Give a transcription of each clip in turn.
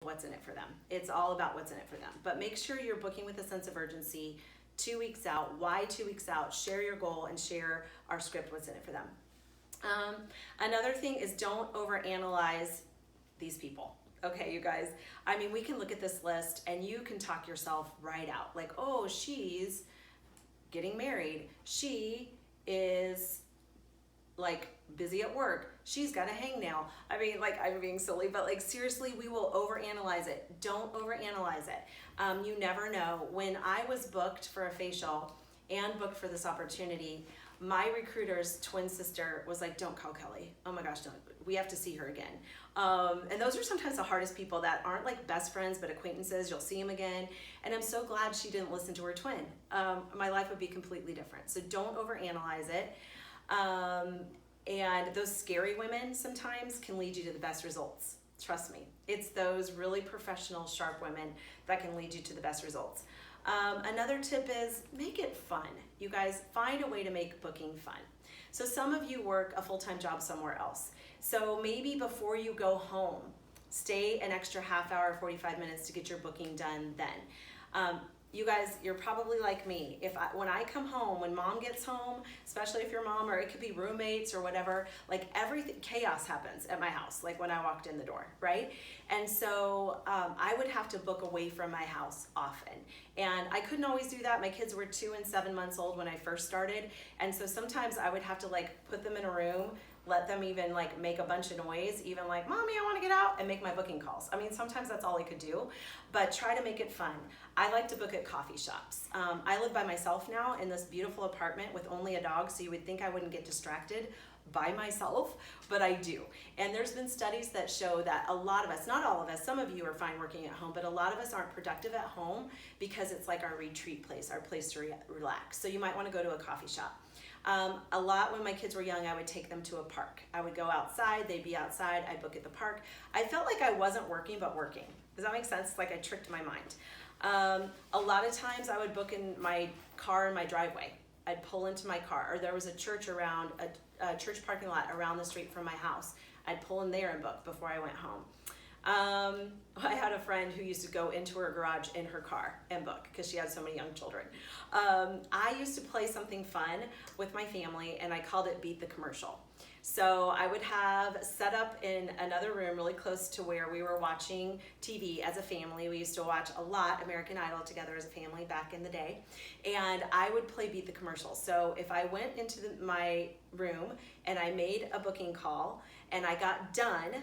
what's in it for them. It's all about what's in it for them. But make sure you're booking with a sense of urgency. 2 weeks out. Why 2 weeks out? Share your goal and share our script, what's in it for them. Another thing is don't overanalyze these people. Okay, you guys. I mean, we can look at this list and you can talk yourself right out. Like, oh, she's getting married. She is like busy at work. She's got a hangnail. I mean, like, I'm being silly, but like seriously, we will overanalyze it. Don't overanalyze it. You never know. When I was booked for a facial and booked for this opportunity, my recruiter's twin sister was like, don't call Kelly. Oh my gosh, don't. We have to see her again. And those are sometimes the hardest people that aren't like best friends, but acquaintances. You'll see them again. And I'm so glad she didn't listen to her twin. My life would be completely different. So don't overanalyze it. And those scary women sometimes can lead you to the best results. Trust me. It's those really professional, sharp women that can lead you to the best results. Another tip is make it fun. You guys, find a way to make booking fun. So some of you work a full-time job somewhere else. So maybe before you go home, stay an extra half hour, 45 minutes to get your booking done then. You guys, you're probably like me. When I come home, when mom gets home, especially if you're mom, or it could be roommates or whatever, like everything, chaos happens at my house, like when I walked in the door, right? And so I would have to book away from my house often. And I couldn't always do that. My kids were 2 and 7 months old when I first started. And so sometimes I would have to like put them in a room, let them even like make a bunch of noise, even like, mommy, I want to get out, and make my booking calls. I mean, sometimes that's all I could do, but try to make it fun. I like to book at coffee shops. I live by myself now in this beautiful apartment with only a dog, so you would think I wouldn't get distracted by myself, but I do. And there's been studies that show that a lot of us, not all of us, some of you are fine working at home, but a lot of us aren't productive at home because it's like our retreat place, our place to relax. So you might want to go to a coffee shop. A lot when my kids were young, I would take them to a park. I would go outside, they'd be outside, I'd book at the park. I felt like I wasn't working, but working. Does that make sense? Like I tricked my mind. A lot of times I would book in my car in my driveway. I'd pull into my car, or there was a church around, a church parking lot around the street from my house. I'd pull in there and book before I went home. I had a friend who used to go into her garage in her car and book because she had so many young children. I used to play something fun with my family, and I called it Beat the Commercial. So I would have set up in another room really close to where we were watching TV as a family. We used to watch a lot American Idol together as a family back in the day. And I would play Beat the Commercial. So if I went into my room and I made a booking call and I got done,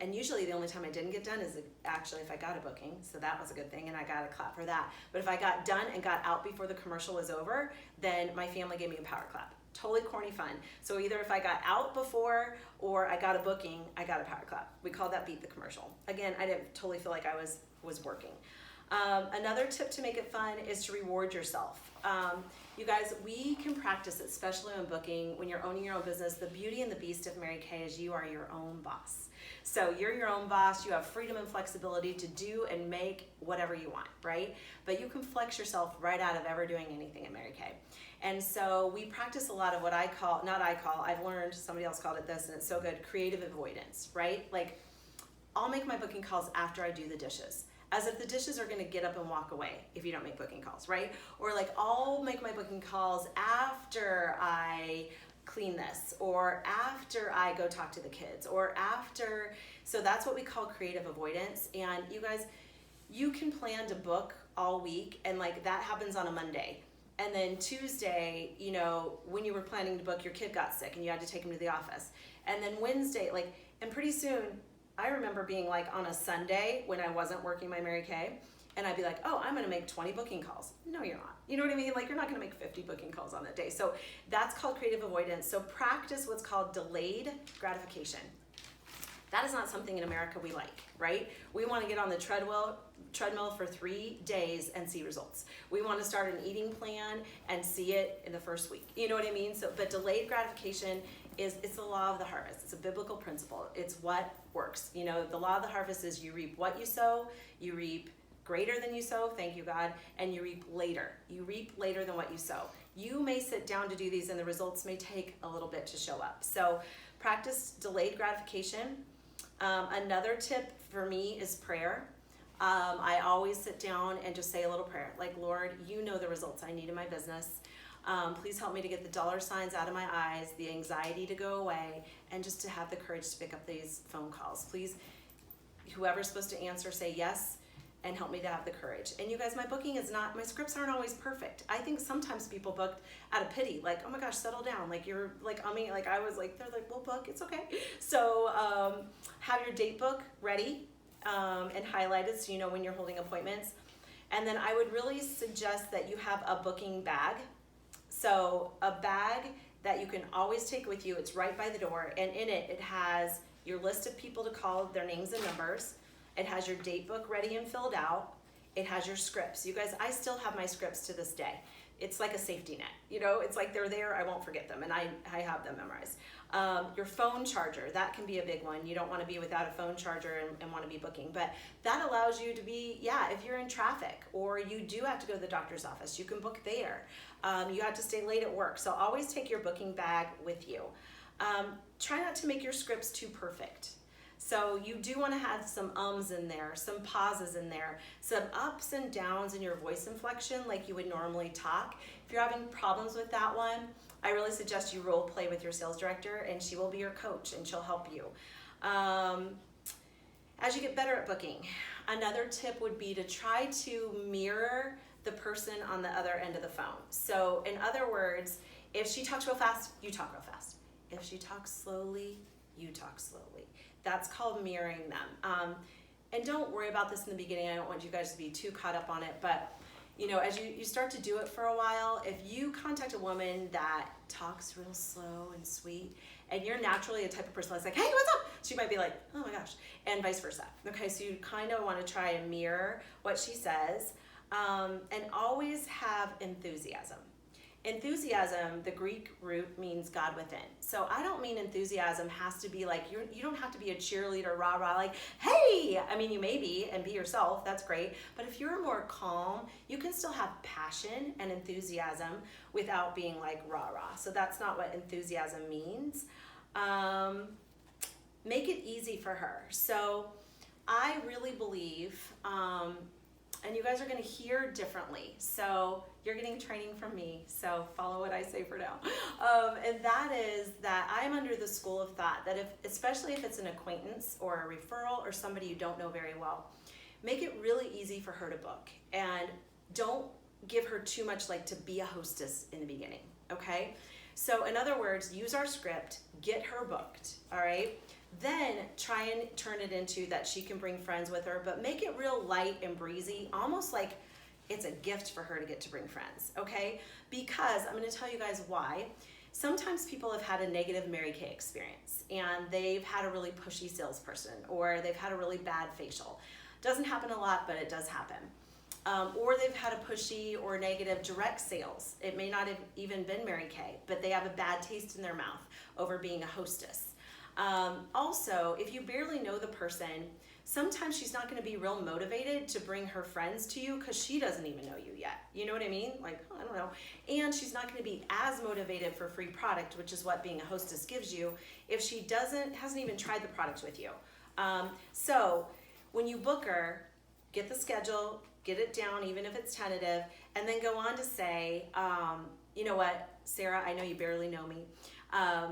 and usually the only time I didn't get done is actually if I got a booking, so that was a good thing, and I got a clap for that. But if I got done and got out before the commercial was over, then my family gave me a power clap. Totally corny fun. So either if I got out before or I got a booking, I got a power clap. We called that Beat the Commercial. Again, I didn't totally feel like I was working. Another tip to make it fun is to reward yourself. You guys, we can practice, especially when booking, when you're owning your own business. The beauty and the beast of Mary Kay is you are your own boss. So you're your own boss. You have freedom and flexibility to do and make whatever you want, right? But you can flex yourself right out of ever doing anything at Mary Kay. And so we practice a lot of what I've learned, somebody else called it this, and it's so good, creative avoidance, right? Like, I'll make my booking calls after I do the dishes, as if the dishes are gonna get up and walk away if you don't make booking calls, right? Or like, I'll make my booking calls after I clean this, or after I go talk to the kids, or after, so that's what we call creative avoidance. And you guys, you can plan to book all week, and like that happens on a Monday. And then Tuesday, you know, when you were planning to book, your kid got sick and you had to take him to the office. And then Wednesday, like, and pretty soon, I remember being like on a Sunday when I wasn't working my Mary Kay, and I'd be like, oh, I'm gonna make 20 booking calls. No, you're not. You know what I mean? Like, you're not gonna make 50 booking calls on that day. So that's called creative avoidance. So practice what's called delayed gratification. That is not something in America we like, right? We want to get on the treadmill for 3 days and see results. We want to start an eating plan and see it in the first week. You know what I mean? So, but delayed gratification it's the law of the harvest. It's a biblical principle. It's what works. You know, the law of the harvest is you reap what you sow, you reap greater than you sow, thank you God, and you reap later. You reap later than what you sow. You may sit down to do these and the results may take a little bit to show up. So practice delayed gratification. Another tip for me is prayer. I always sit down and just say a little prayer, like, Lord, you know the results I need in my business. Please help me to get the dollar signs out of my eyes, the anxiety to go away, and just to have the courage to pick up these phone calls. Please, whoever's supposed to answer, say yes, and help me to have the courage. And you guys, my scripts aren't always perfect. I think sometimes people booked out of pity, like, oh my gosh, settle down. Like, you're like, like I was like, they're like, we'll book, it's okay. So have your date book ready and highlighted so you know when you're holding appointments. And then I would really suggest that you have a booking bag. So a bag that you can always take with you. It's right by the door, and in it, it has your list of people to call, their names and numbers. It has your date book ready and filled out. It has your scripts. You guys, I still have my scripts to this day. It's like a safety net. You know, it's like they're there, I won't forget them, and I have them memorized. Your phone charger, that can be a big one. You don't want to be without a phone charger and want to be booking, but that allows you to be, if you're in traffic or you do have to go to the doctor's office, you can book there. You have to stay late at work, so always take your booking bag with you. Try not to make your scripts too perfect. So you do want to have some ums in there, some pauses in there, some ups and downs in your voice inflection like you would normally talk. If you're having problems with that one, I really suggest you role play with your sales director, and she will be your coach and she'll help you. As you get better at booking, another tip would be to try to mirror the person on the other end of the phone. So in other words, if she talks real fast, you talk real fast. If she talks slowly, you talk slowly. That's called mirroring them. And don't worry about this in the beginning. I don't want you guys to be too caught up on it, but as you start to do it for a while, if you contact a woman that talks real slow and sweet, and you're naturally a type of person that's like, hey, what's up? She might be like, oh my gosh, and vice versa. Okay, so you kind of want to try and mirror what she says, and always have enthusiasm. Enthusiasm, the Greek root, means God within. So I don't mean enthusiasm has to be like, you don't have to be a cheerleader, rah-rah, like, hey! I mean, you may be, and be yourself, that's great. But if you're more calm, you can still have passion and enthusiasm without being like rah-rah. So that's not what enthusiasm means. Make it easy for her. So I really believe, and you guys are going to hear differently. So you're getting training from me. So follow what I say for now. And that is that I'm under the school of thought that especially if it's an acquaintance or a referral or somebody you don't know very well, make it really easy for her to book. And don't give her too much like to be a hostess in the beginning. Okay? So in other words, use our script, get her booked. All right? Then try and turn it into that she can bring friends with her, but make it real light and breezy, almost like it's a gift for her to get to bring friends, okay? Because I'm going to tell you guys why. Sometimes people have had a negative Mary Kay experience, and they've had a really pushy salesperson, or they've had a really bad facial. Doesn't happen a lot, but it does happen. Or they've had a pushy or negative direct sales. It may not have even been Mary Kay, but they have a bad taste in their mouth over being a hostess. Also, if you barely know the person, sometimes she's not going to be real motivated to bring her friends to you because she doesn't even know you yet. You know what I mean? Like, I don't know. And she's not going to be as motivated for free product, which is what being a hostess gives you, if she hasn't even tried the product with you. So when you book her, get the schedule, get it down, even if it's tentative, and then go on to say, you know what, Sarah, I know you barely know me.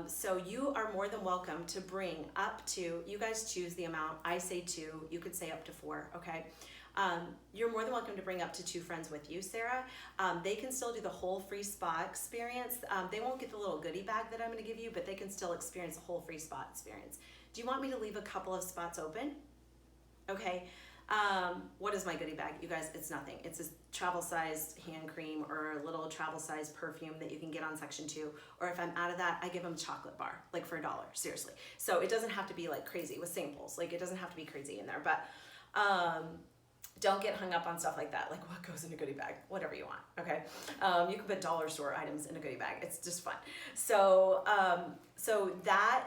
So you are more than welcome to bring up to, you guys choose the amount, I say 2, you could say up to 4, okay? You're more than welcome to bring up to 2 friends with you, Sarah. They can still do the whole free spa experience. They won't get the little goodie bag that I'm gonna give you, but they can still experience the whole free spa experience. Do you want me to leave a couple of spots open? Okay. What is my goodie bag? You guys, it's nothing. It's a travel-sized hand cream or a little travel-sized perfume that you can get on section 2. Or if I'm out of that, I give them a chocolate bar, like for $1, seriously. So it doesn't have to be like crazy with samples. Like it doesn't have to be crazy in there, but don't get hung up on stuff like that. Like what goes in a goodie bag, whatever you want, okay? You can put dollar store items in a goodie bag. It's just fun. So, so that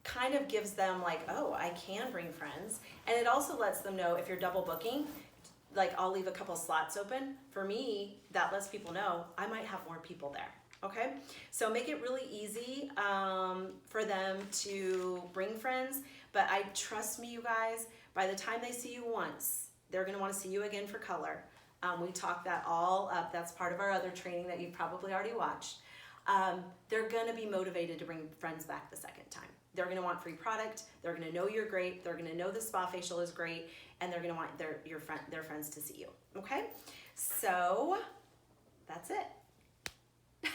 kind of gives them like, oh, I can bring friends. And it also lets them know if you're double booking, like I'll leave a couple slots open. For me, that lets people know I might have more people there, okay? So make it really easy for them to bring friends, But trust me, you guys, by the time they see you once, they're gonna wanna see you again for color. We talk that all up. That's part of our other training that you've probably already watched. They're gonna be motivated to bring friends back the second time. They're gonna want free product. They're gonna know you're great. They're gonna know the spa facial is great, and they're gonna want their friends to see you. Okay, so that's it.